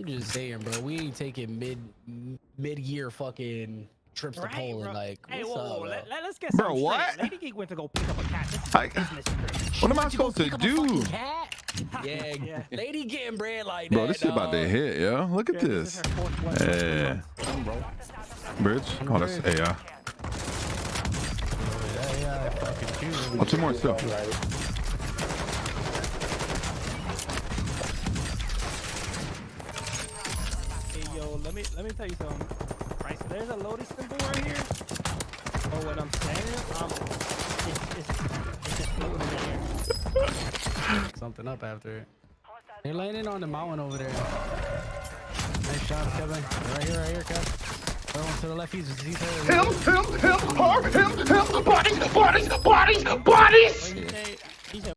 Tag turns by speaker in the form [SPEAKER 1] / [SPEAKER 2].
[SPEAKER 1] I'm just saying, bro. We ain't taking mid-year fucking trips to Poland.
[SPEAKER 2] Bro.
[SPEAKER 1] Like,
[SPEAKER 2] hey,
[SPEAKER 1] what's
[SPEAKER 2] whoa,
[SPEAKER 1] up,
[SPEAKER 2] let's get
[SPEAKER 3] Bro,
[SPEAKER 2] something
[SPEAKER 3] what?
[SPEAKER 2] straight. Lady Geek went to go pick up a cat. This is
[SPEAKER 3] I-
[SPEAKER 2] a business trip.
[SPEAKER 3] What am I supposed to do?
[SPEAKER 1] Cat? Yeah,
[SPEAKER 2] Yeah.
[SPEAKER 1] lady getting bread like
[SPEAKER 3] Bro,
[SPEAKER 1] that.
[SPEAKER 3] this shit about to hit, yo. Look at
[SPEAKER 2] Yeah,
[SPEAKER 3] this.
[SPEAKER 2] is her fourth one.
[SPEAKER 3] Yeah. Bridge. Oh, that's AI.
[SPEAKER 1] Yeah, fucking cute.
[SPEAKER 3] Oh, two more still.
[SPEAKER 2] Hey, yo, let me tell you something. Bryson, there's a loading symbol right here. Oh, what I'm saying, it's just floating in the air.
[SPEAKER 1] Something up after it. They're landing on the mountain over there. Nice shot, Kevin. Right here, Kev. One to the left. He's
[SPEAKER 3] Him, bodies.
[SPEAKER 2] What do you say? He said